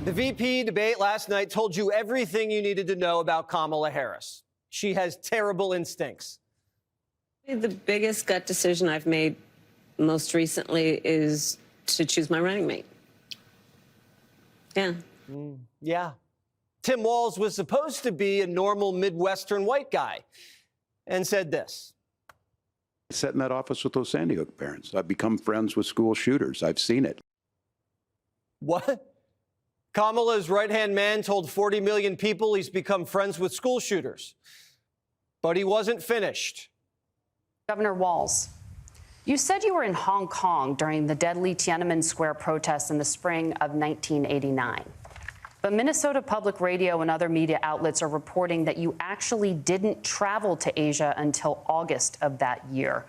The VP debate last night told you everything you needed to know about Kamala Harris. She has terrible instincts. The biggest gut decision I've made most recently is to choose my running mate. Yeah. Yeah. Tim Walz was supposed to be a normal Midwestern white guy and said this. I sat in that office with those Sandy Hook parents. I've become friends with school shooters. I've seen it. What? Kamala's right-hand man told 40 million people he's become friends with school shooters. But he wasn't finished. Governor Walz, you said you were in Hong Kong during the deadly Tiananmen Square protests in the spring of 1989. But Minnesota Public Radio and other media outlets are reporting that you actually didn't travel to Asia until August of that year.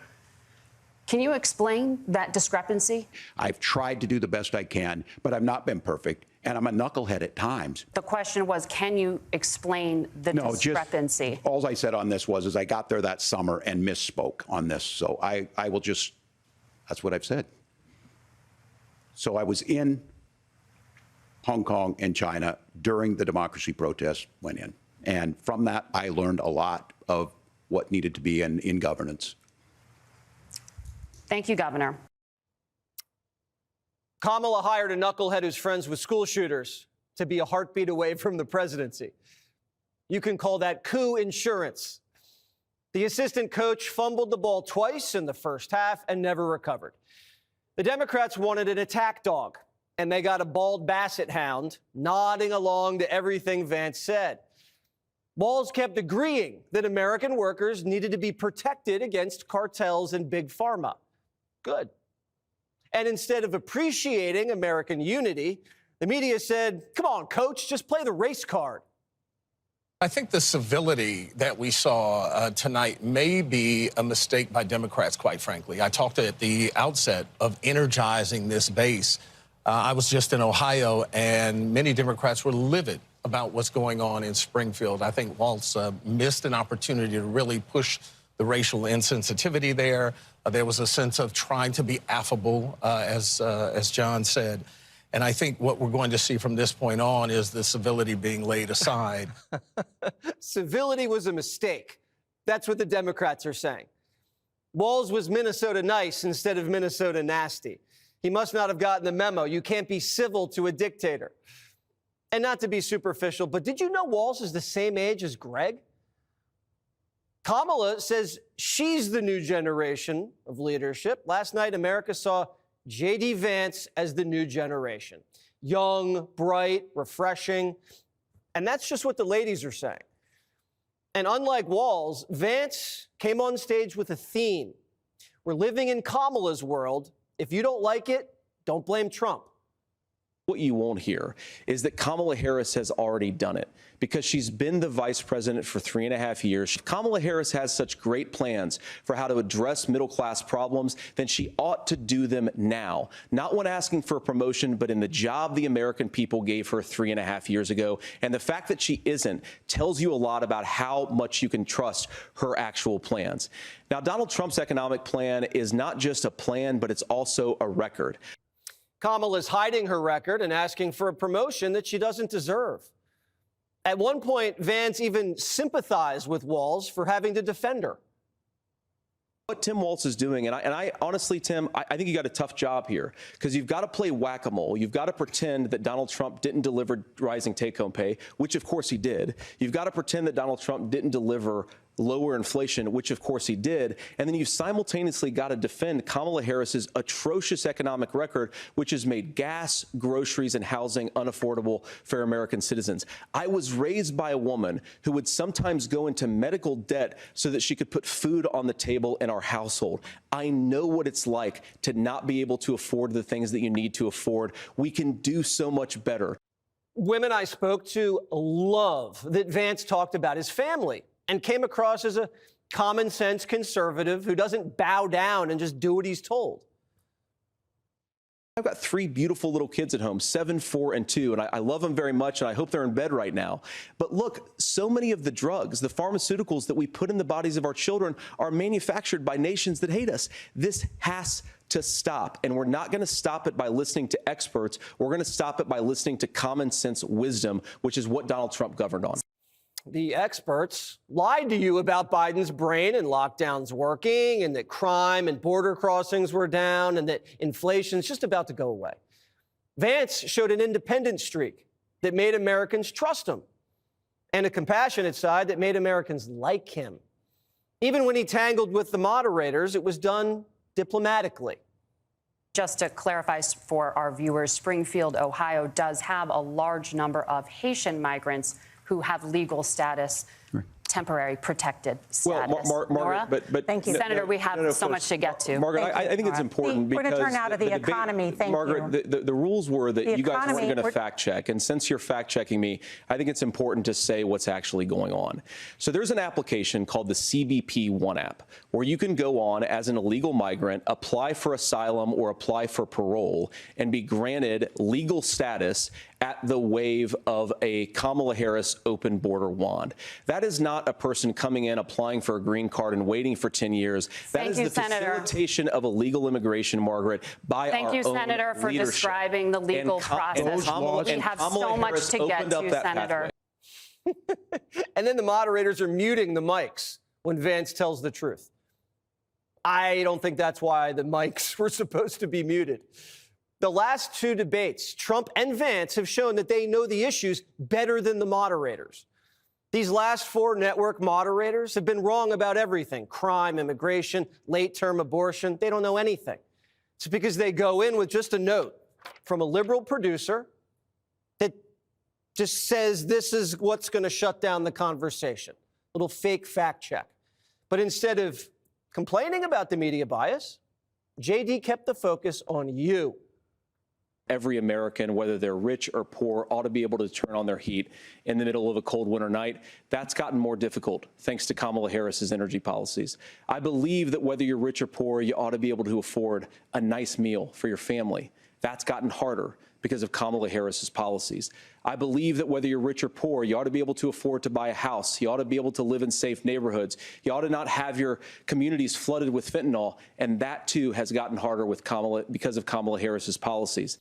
Can you explain that discrepancy? I've tried to do the best I can, but I've not been perfect, and I'm a knucklehead at times. The question was, can you explain the discrepancy? All I said on this was I got there that summer and misspoke on this. So I will just, that's what I've said. So I was in Hong Kong and China during the democracy protests went in. And from that, I learned a lot of what needed to be in governance. Thank you, Governor. Kamala hired a knucklehead who's friends with school shooters to be a heartbeat away from the presidency. You can call that coup insurance. The assistant coach fumbled the ball twice in the first half and never recovered. The Democrats wanted an attack dog, and they got a bald basset hound nodding along to everything Vance said. Walz kept agreeing that American workers needed to be protected against cartels and big pharma. Good. And instead of appreciating American unity, the media said, come on, coach, just play the race card. I think the civility that we saw tonight may be a mistake by Democrats, quite frankly. I talked at the outset of energizing this base. I was just in Ohio, and many Democrats were livid about what's going on in Springfield. I think Walz missed an opportunity to really push the racial insensitivity there. There was a sense of trying to be affable, as John said. And I think what we're going to see from this point on is the civility being laid aside. Civility was a mistake. That's what the Democrats are saying. Walz was Minnesota nice instead of Minnesota nasty. He must not have gotten the memo. You can't be civil to a dictator. And not to be superficial, but did you know Walz is the same age as Greg? Kamala says she's the new generation of leadership. Last night, America saw J.D. Vance as the new generation. Young, bright, refreshing. And that's just what the ladies are saying. And unlike Walz, Vance came on stage with a theme. We're living in Kamala's world. If you don't like it, don't blame Trump. What you won't hear is that Kamala Harris has already done it because she's been the vice president for 3.5 years. If Kamala Harris has such great plans for how to address middle-class problems, then she ought to do them now, not when asking for a promotion, but in the job the American people gave her 3.5 years ago. And the fact that she isn't tells you a lot about how much you can trust her actual plans. Now, Donald Trump's economic plan is not just a plan, but it's also a record. Kamala's hiding her record and asking for a promotion that she doesn't deserve. At one point, Vance even sympathized with Walz for having to defend her. What Tim Walz is doing, and I honestly, Tim, I think you got a tough job here because you've got to play whack-a-mole. You've got to pretend that Donald Trump didn't deliver rising take-home pay, which of course he did. You've got to pretend that Donald Trump didn't deliver lower inflation, which of course he did. And then you simultaneously got to defend Kamala Harris's atrocious economic record, which has made gas, groceries, and housing unaffordable for American citizens. I was raised by a woman who would sometimes go into medical debt so that she could put food on the table in our household. I know what it's like to not be able to afford the things that you need to afford. We can do so much better. Women I spoke to love that Vance talked about his family and came across as a common sense conservative who doesn't bow down and just do what he's told. I've got 3 beautiful little kids at home, 7, 4, and 2, and I love them very much, and I hope they're in bed right now. But look, so many of the drugs, the pharmaceuticals that we put in the bodies of our children are manufactured by nations that hate us. This has to stop, and we're not going to stop it by listening to experts. We're going to stop it by listening to common sense wisdom, which is what Donald Trump governed on. The experts lied to you about Biden's brain and lockdowns working, and that crime and border crossings were down, and that inflation's just about to go away. Vance showed an independent streak that made Americans trust him, and a compassionate side that made Americans like him. Even when he tangled with the moderators, it was done diplomatically. Just to clarify for our viewers, Springfield, Ohio does have a large number of Haitian migrants who have legal status, temporary protected status. Well, Margaret, but thank you, Senator. We have so much to get to. Margaret, I think it's important because we're going to turn out of the economy. Thank Margaret, you. the rules were that you guys weren't going to we're- fact check, and since you're fact checking me, I think it's important to say what's actually going on. So there's an application called the CBP One app, where you can go on as an illegal migrant, apply for asylum or apply for parole, and be granted legal status at the wave of a Kamala Harris open border wand. That is not a person coming in, applying for a green card and waiting for 10 years. That is the facilitation of illegal immigration, Margaret, by our own leadership. Thank you, Senator, for describing the legal process. We have so much to get to, Senator. And then the moderators are muting the mics when Vance tells the truth. I don't think that's why the mics were supposed to be muted. The last 2 debates, Trump and Vance have shown that they know the issues better than the moderators. These last 4 network moderators have been wrong about everything: crime, immigration, late-term abortion. They don't know anything. It's because they go in with just a note from a liberal producer that just says this is what's going to shut down the conversation. Little fake fact check. But instead of complaining about the media bias, JD kept the focus on you. Every American, whether they're rich or poor, ought to be able to turn on their heat in the middle of a cold winter night. That's gotten more difficult thanks to Kamala Harris's energy policies. I believe that whether you're rich or poor, you ought to be able to afford a nice meal for your family. That's gotten harder because of Kamala Harris's policies. I believe that whether you're rich or poor, you ought to be able to afford to buy a house. You ought to be able to live in safe neighborhoods. You ought to not have your communities flooded with fentanyl. And that, too, has gotten harder with because of Kamala Harris's policies.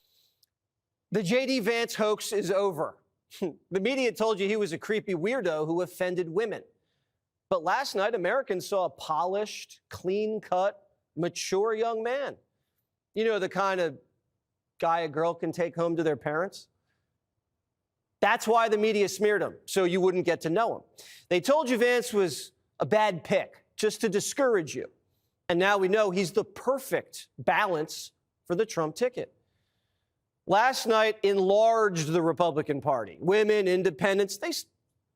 The J.D. Vance hoax is over. The media told you he was a creepy weirdo who offended women. But last night, Americans saw a polished, clean-cut, mature young man. You know, the kind of guy a girl can take home to their parents. That's why the media smeared him, so you wouldn't get to know him. They told you Vance was a bad pick, just to discourage you. And now we know he's the perfect balance for the Trump ticket. Last night enlarged the Republican Party. Women, independents, they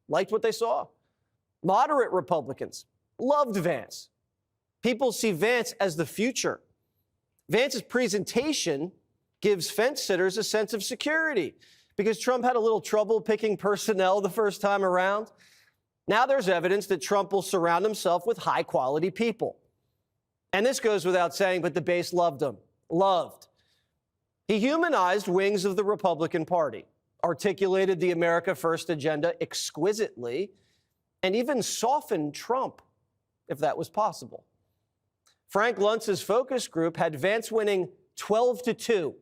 liked what they saw. Moderate Republicans loved Vance. People see Vance as the future. Vance's presentation gives fence sitters a sense of security because Trump had a little trouble picking personnel the first time around. Now there's evidence that Trump will surround himself with high-quality people. And this goes without saying, but the base loved him. Loved. He humanized wings of the Republican Party, articulated the America First agenda exquisitely, and even softened Trump, if that was possible. Frank Luntz's focus group had Vance winning 12-2.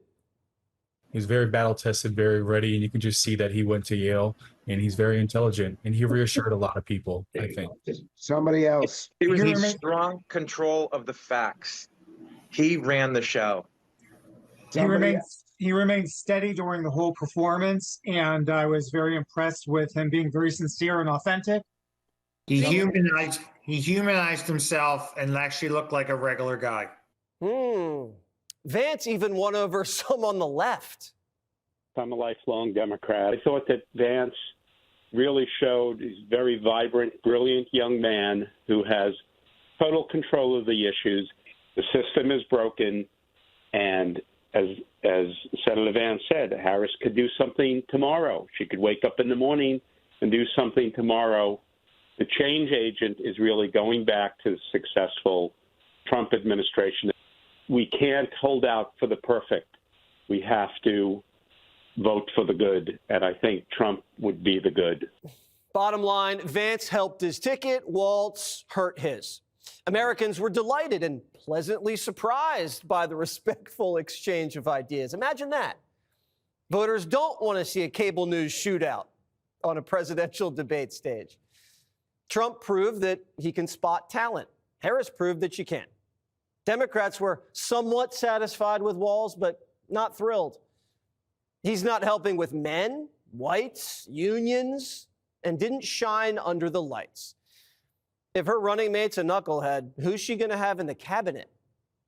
He's very battle-tested, very ready, and you can just see that he went to Yale, and he's very intelligent, and he reassured a lot of people, I think. Somebody else. It was a strong control of the facts. He ran the show. He remained steady during the whole performance, and I was very impressed with him being very sincere and authentic. He humanized himself and actually looked like a regular guy. Vance even won over some on the left. I'm a lifelong Democrat. I thought that Vance really showed he's a very vibrant, brilliant young man who has total control of the issues. The system is broken, and as Senator Vance said, Harris could do something tomorrow. She could wake up in the morning and do something tomorrow. The change agent is really going back to the successful Trump administration. We can't hold out for the perfect. we have to vote for the good, and I think Trump would be the good. Bottom line, Vance helped his ticket, Walz hurt his. Americans were delighted and pleasantly surprised by the respectful exchange of ideas. Imagine that. Voters don't want to see a cable news shootout on a presidential debate stage. Trump proved that he can spot talent. Harris proved that she can't. Democrats were somewhat satisfied with Walz, but not thrilled. He's not helping with men, whites, unions, and didn't shine under the lights. If her running mate's a knucklehead, who's she going to have in the cabinet?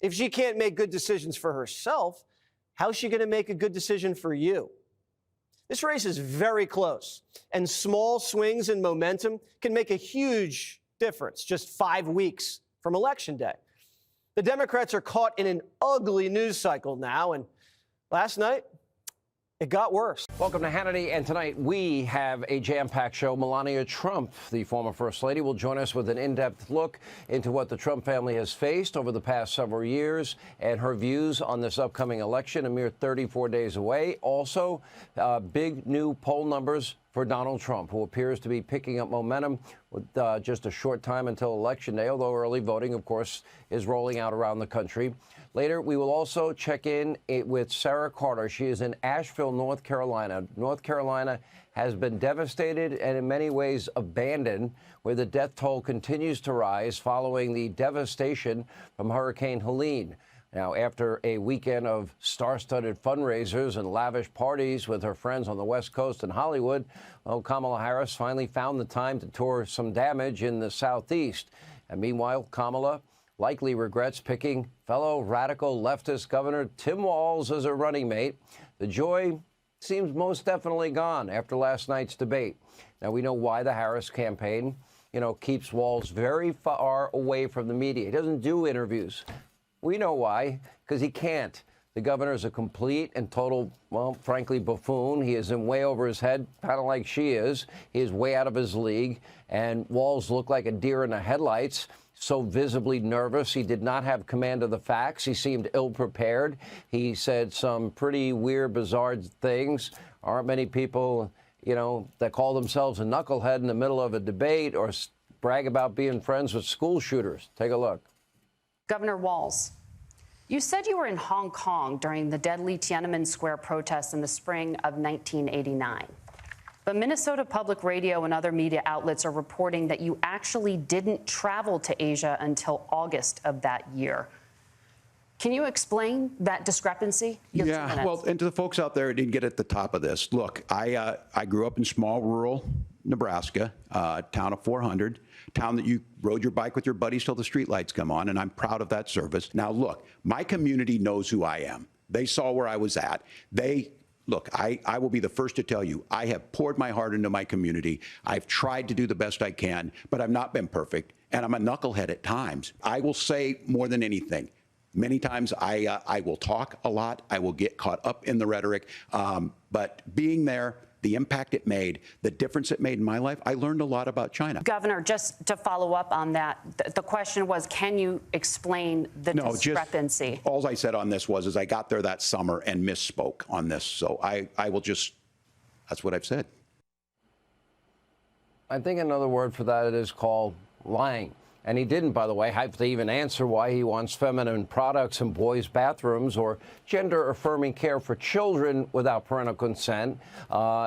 If she can't make good decisions for herself, how's she going to make a good decision for you? This race is very close, and small swings in momentum can make a huge difference just 5 weeks from Election Day. The Democrats are caught in an ugly news cycle now, and last night, it got worse. Welcome to Hannity, and tonight we have a jam-packed show. Melania Trump, the former First Lady, will join us with an in-depth look into what the Trump family has faced over the past several years and her views on this upcoming election, a mere 34 days away. Also, big new poll numbers for Donald Trump, who appears to be picking up momentum with just a short time until Election Day, although early voting, of course, is rolling out around the country. Later, we will also check in with Sarah Carter. She is in Asheville, North Carolina. North Carolina has been devastated and in many ways abandoned, where the death toll continues to rise following the devastation from Hurricane Helene. Now, after a weekend of star-studded fundraisers and lavish parties with her friends on the West Coast and Hollywood, Kamala Harris finally found the time to tour some damage in the Southeast. And meanwhile, Kamala likely regrets picking fellow radical leftist Governor Tim Walz as her running mate. The joy seems most definitely gone after last night's debate. Now, we know why the Harris campaign, keeps Walz very far away from the media. He doesn't do interviews. We know why, because he can't. The governor is a complete and total, well, frankly, buffoon. He is in way over his head, kind of like she is. He is way out of his league. And Walz looked like a deer in the headlights, so visibly nervous. He did not have command of the facts. He seemed ill-prepared. He said some pretty weird, bizarre things. Aren't many people, that call themselves a knucklehead in the middle of a debate or brag about being friends with school shooters. Take a look. Governor Walz, you said you were in Hong Kong during the deadly Tiananmen Square protests in the spring of 1989. But Minnesota Public Radio and other media outlets are reporting that you actually didn't travel to Asia until August of that year. Can you explain that discrepancy? Yeah, well, and to the folks out there who didn't get at the top of this, look, I grew up in small rural Nebraska, town of 400, town that you rode your bike with your buddies till the streetlights come on, and I'm proud of that service. Now, look, my community knows who I am. They saw where I was at. Look, I will be the first to tell you, I have poured my heart into my community. I've tried to do the best I can, but I've not been perfect, and I'm a knucklehead at times. I will say more than anything, many times I will talk a lot. I will get caught up in the rhetoric, but being there, the impact it made, the difference it made in my life, I learned a lot about China. Governor, just to follow up on that, the question was, can you explain the discrepancy? All I said on this was I got there that summer and misspoke on this. So I will just, that's what I've said. I think another word for that is called lying. And he didn't, by the way, have to even answer why he wants feminine products in boys' bathrooms or gender-affirming care for children without parental consent.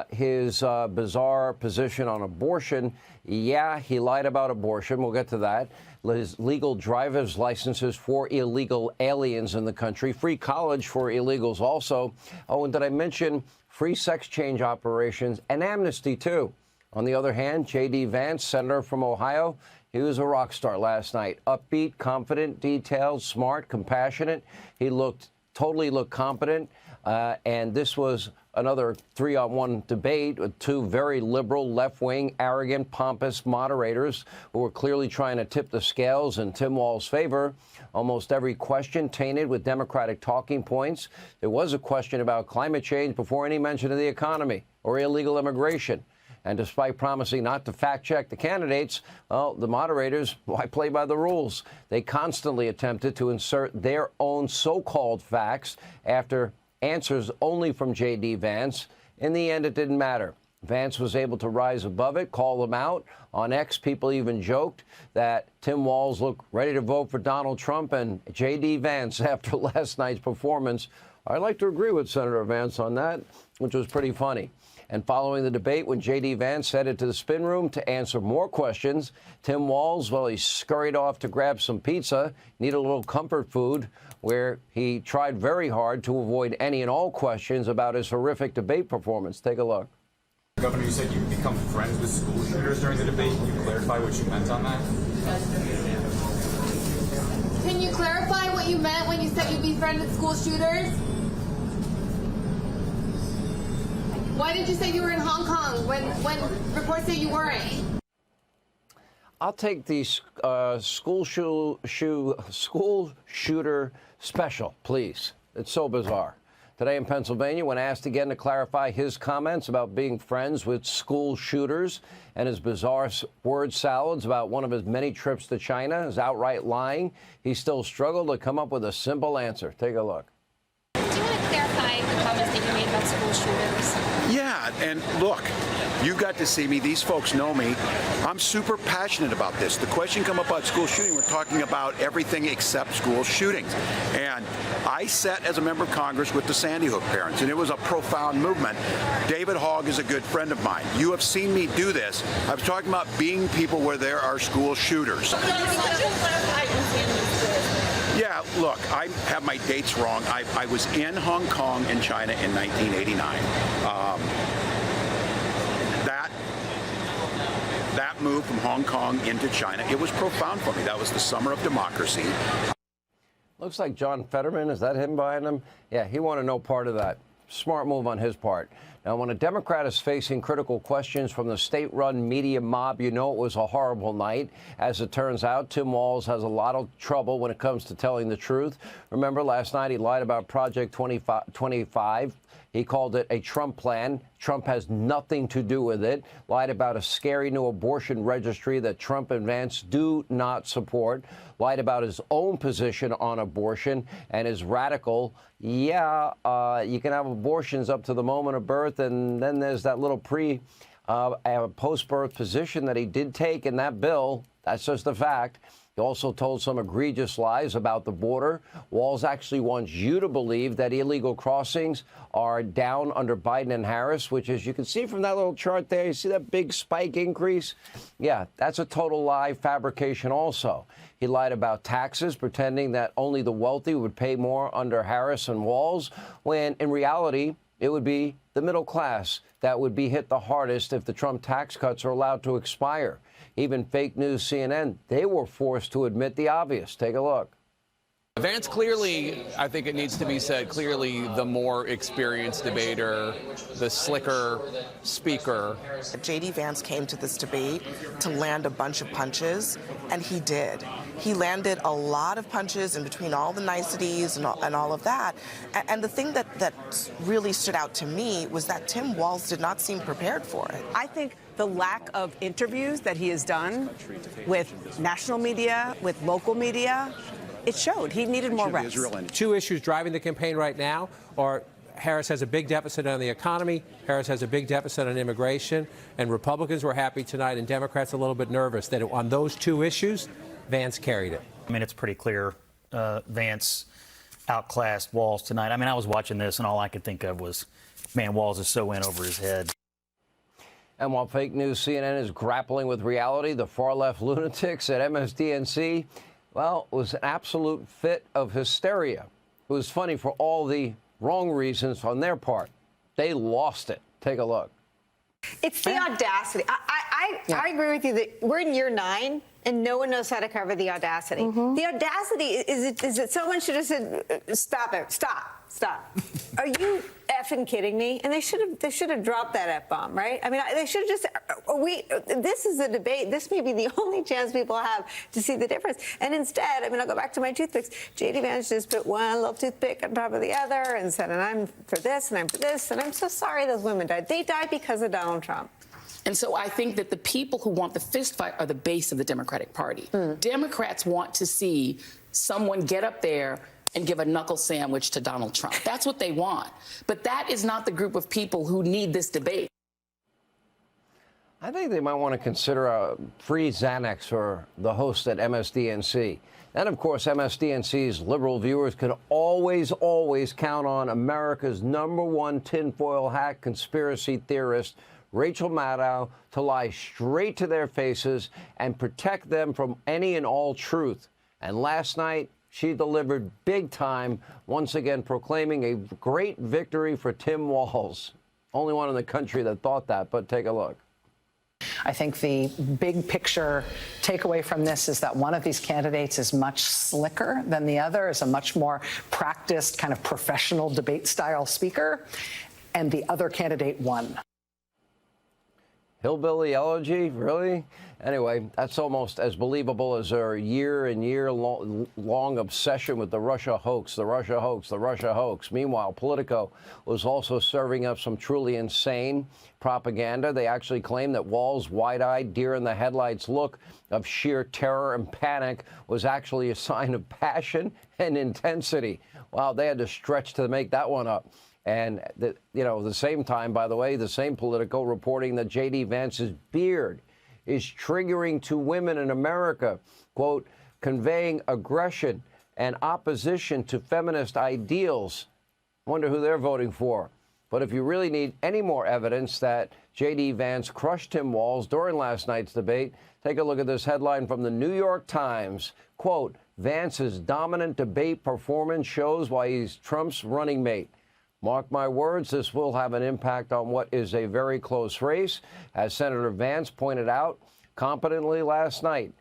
His bizarre position on abortion. Yeah, he lied about abortion. We'll get to that. His legal driver's licenses for illegal aliens in the country. Free college for illegals also. Oh, and did I mention free sex change operations and amnesty, too? On the other hand, J.D. Vance, senator from Ohio, he was a rock star last night. Upbeat, confident, detailed, smart, compassionate. He totally looked competent. And this was another 3-on-1 debate with two very liberal, left-wing, arrogant, pompous moderators who were clearly trying to tip the scales in Tim Walz's favor. Almost every question tainted with Democratic talking points. There was a question about climate change before any mention of the economy or illegal immigration. And despite promising not to fact-check the candidates, well, the moderators, why play by the rules? They constantly attempted to insert their own so-called facts after answers only from J.D. Vance. In the end, it didn't matter. Vance was able to rise above it, call them out. On X, people even joked that Tim Walz looked ready to vote for Donald Trump and J.D. Vance after last night's performance. I'd like to agree with Senator Vance on that, which was pretty funny. And following the debate, when J.D. Vance headed to the spin room to answer more questions, Tim Walz, well, he scurried off to grab some pizza, needed a little comfort food, where he tried very hard to avoid any and all questions about his horrific debate performance. Take a look. Governor, you said you become friends with school shooters during the debate. Can you clarify what you meant on that? Can you clarify what you meant when you said you'd be friends with school shooters? Why did you say you were in Hong Kong when reports say you weren't? I'll take the school shooter special, please. It's so bizarre. Today in Pennsylvania, when asked again to clarify his comments about being friends with school shooters and his bizarre word salads about one of his many trips to China, his outright lying, he still struggled to come up with a simple answer. Take a look. Do you want to clarify the comments that you made about school shooters? Yeah, and look, you got to see me. These folks know me. I'm super passionate about this. The question come up about school shooting, we're talking about everything except school shootings. And I sat as a member of Congress with the Sandy Hook parents, and it was a profound movement. David Hogg is a good friend of mine. You have seen me do this. I was talking about being people where there are school shooters. Yeah, look, I have my dates wrong. I was in Hong Kong and China in 1989. That move from Hong Kong into China, it was profound for me. That was the summer of democracy. Looks like John Fetterman. Is that him behind him? Yeah, he wanted no part of that. Smart move on his part. Now, when a Democrat is facing critical questions from the state-run media mob, you know it was a horrible night. As it turns out, Tim Walz has a lot of trouble when it comes to telling the truth. Remember, last night he lied about Project 25. He called it a Trump plan. Trump has nothing to do with it. Lied about a scary new abortion registry that Trump and Vance do not support. Lied about his own position on abortion and his radical, you can have abortions up to the moment of birth, and then there's that little post-birth position that he did take in that bill. That's just a fact. He also told some egregious lies about the border. Walz actually wants you to believe that illegal crossings are down under Biden and Harris, which, as you can see from that little chart there, you see that big spike increase? Yeah, that's a total lie fabrication also. He lied about taxes, pretending that only the wealthy would pay more under Harris and Walz, when in reality, it would be the middle class that would be hit the hardest if the Trump tax cuts are allowed to expire. Even fake news CNN, they were forced to admit the obvious. Take a look. Vance clearly, I think it needs to be said, clearly the more experienced debater, the slicker speaker. J.D. Vance came to this debate to land a bunch of punches, and he did. He landed a lot of punches in between all the niceties and all of that. And the thing that really stood out to me was that Tim Walz did not seem prepared for it. I think the lack of interviews that he has done with national media, with local media, it showed. He needed more reps. Two issues driving the campaign right now are Harris has a big deficit on the economy, Harris has a big deficit on immigration, and Republicans were happy tonight and Democrats a little bit nervous that on those two issues, Vance carried it. I mean, it's pretty clear Vance outclassed Walz tonight. I mean, I was watching this and all I could think of was, man, Walz is so in over his head. And while fake news CNN is grappling with reality, the far-left lunatics at MSDNC, well, it was an absolute fit of hysteria. It was funny for all the wrong reasons on their part. They lost it. Take a look. It's the audacity. I agree with you that we're in year 9 and no one knows how to cover the audacity. The audacity is that someone should have said, "Stop it! Stop! Are you effing kidding me?" And they should have dropped that F-bomb, right? I mean, they should have just. This is a debate. This may be the only chance people have to see the difference. And instead, I mean, I'll go back to my toothpicks. J.D. Vance just put one little toothpick on top of the other and said, "And I'm for this, and I'm for this, and I'm so sorry those women died. They died because of Donald Trump." And so I think that the people who want the fist fight are the base of the Democratic Party. Democrats want to see someone get up there, and give a knuckle sandwich to Donald Trump. That's what they want. But that is not the group of people who need this debate. I think they might want to consider a free Xanax for the host at MSDNC. And, of course, MSDNC's liberal viewers could always count on America's #1 tinfoil hat conspiracy theorist, Rachel Maddow, to lie straight to their faces and protect them from any and all truth. And last night, she delivered big time, once again proclaiming a great victory for Tim Walz. Only one in the country that thought that, but take a look. I think the big picture takeaway from this is that one of these candidates is much slicker than the other, is a much more practiced, kind of professional debate style speaker, and the other candidate won. Hillbilly elegy, really? Anyway, that's almost as believable as our year and year long obsession with the Russia hoax, the Russia hoax, the Russia hoax. Meanwhile, Politico was also serving up some truly insane propaganda. They actually claimed that Walz's wide-eyed, deer-in-the-headlights look of sheer terror and panic was actually a sign of passion and intensity. Wow, they had to stretch to make that one up. And, the same time, by the way, the same Politico reporting that J.D. Vance's beard is triggering to women in America, quote, conveying aggression and opposition to feminist ideals. Wonder who they're voting for. But if you really need any more evidence that J.D. Vance crushed Tim Walz during last night's debate, take a look at this headline from the New York Times. Quote, Vance's dominant debate performance shows why he's Trump's running mate. Mark my words, this will have an impact on what is a very close race. As Senator Vance pointed out competently last night,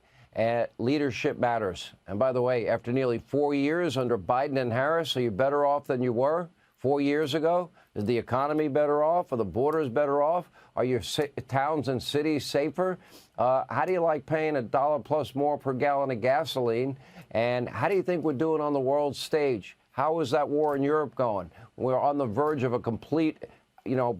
leadership matters. And by the way, after nearly 4 years under Biden and Harris, are you better off than you were 4 years ago? Is the economy better off? Are the borders better off? Are your towns and cities safer? How do you like paying $1 plus more per gallon of gasoline? And how do you think we're doing on the world stage? How is that war in Europe going? We're on the verge of a complete,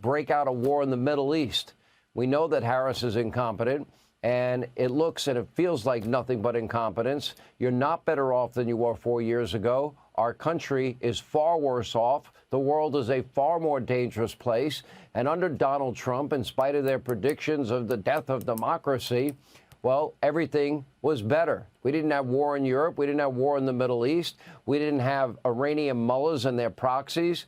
breakout of war in the Middle East. We know that Harris is incompetent, and it looks and it feels like nothing but incompetence. You're not better off than you were 4 years ago. Our country is far worse off. The world is a far more dangerous place. And under Donald Trump, in spite of their predictions of the death of democracy, well, everything was better. We didn't have war in Europe. We didn't have war in the Middle East. We didn't have Iranian mullahs and their proxies,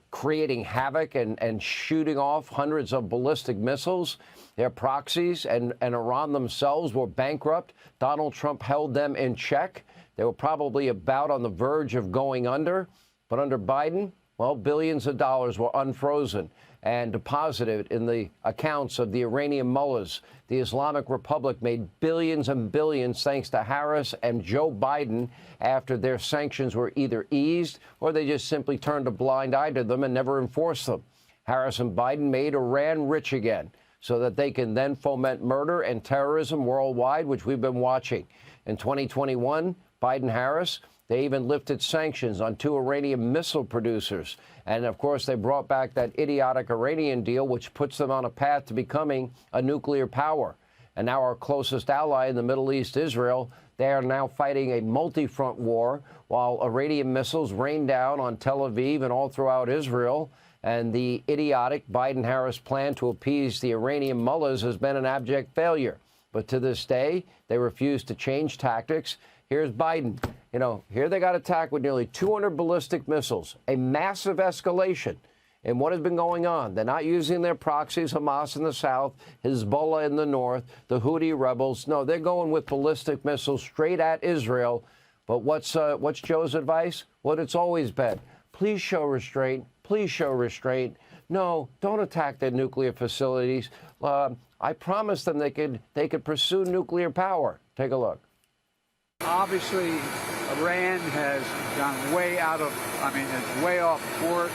creating havoc and shooting off hundreds of ballistic missiles. Their proxies and Iran themselves were bankrupt. Donald Trump held them in check. They were probably about on the verge of going under. But under Biden, well, billions of dollars were unfrozen and deposited in the accounts of the Iranian mullahs. The Islamic Republic made billions and billions thanks to Harris and Joe Biden after their sanctions were either eased or they just simply turned a blind eye to them and never enforced them. Harris and Biden made Iran rich again so that they can then foment murder and terrorism worldwide, which we've been watching. In 2021, Biden-Harris, they even lifted sanctions on 2 Iranian missile producers. And, of course, they brought back that idiotic Iranian deal, which puts them on a path to becoming a nuclear power. And now our closest ally in the Middle East, Israel, they are now fighting a multi-front war while Iranian missiles rain down on Tel Aviv and all throughout Israel. And the idiotic Biden-Harris plan to appease the Iranian mullahs has been an abject failure. But to this day, they refuse to change tactics. Here's Biden. Here they got attacked with nearly 200 ballistic missiles, a massive escalation in what has been going on. They're not using their proxies, Hamas in the south, Hezbollah in the north, the Houthi rebels. No, they're going with ballistic missiles straight at Israel. But what's Joe's advice? What it's always been. Please show restraint. Please show restraint. No, don't attack their nuclear facilities. I promised them they could pursue nuclear power. Take a look. Obviously, Iran has gone way it's way off court.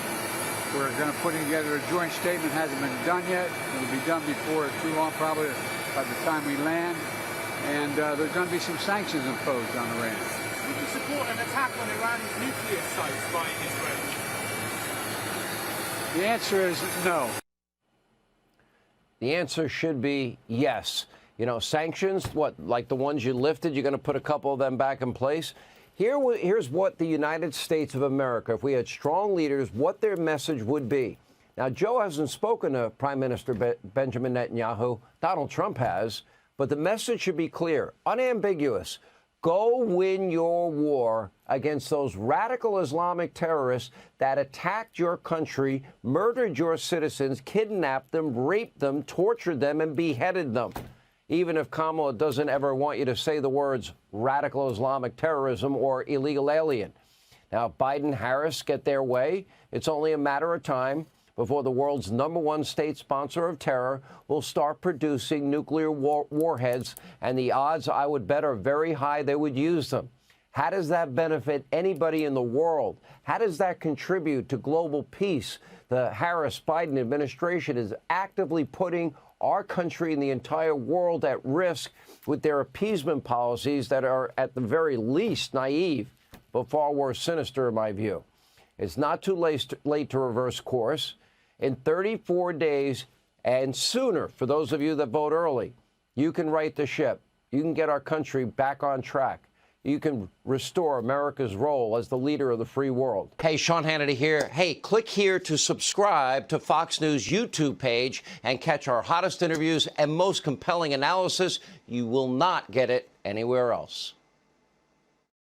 We're going to put together a joint statement. Hasn't been done yet. It'll be done before too long, probably by the time we land. And there's going to be some sanctions imposed on Iran. Would you support an attack on Iran's nuclear sites by Israel? The answer is no. The answer should be yes. Sanctions, like the ones you lifted, you're going to put a couple of them back in place. Here's what the United States of America, if we had strong leaders, what their message would be. Now, Joe hasn't spoken to Prime Minister Benjamin Netanyahu. Donald Trump has. But the message should be clear, unambiguous. Go win your war against those radical Islamic terrorists that attacked your country, murdered your citizens, kidnapped them, raped them, tortured them, and beheaded them. Even if Kamala doesn't ever want you to say the words radical Islamic terrorism or illegal alien. Now, if Biden and Harris get their way, it's only a matter of time before the world's #1 state sponsor of terror will start producing nuclear warheads, and the odds, I would bet, are very high they would use them. How does that benefit anybody in the world? How does that contribute to global peace? The Harris-Biden administration is actively putting our country and the entire world at risk with their appeasement policies that are, at the very least, naive, but far worse, sinister, in my view. It's not too late to reverse course. In 34 days and sooner, for those of you that vote early, you can right the ship. You can get our country back on track. You can restore America's role as the leader of the free world. Hey, Sean Hannity here. Hey, click here to subscribe to Fox News YouTube page and catch our hottest interviews and most compelling analysis. You will not get it anywhere else.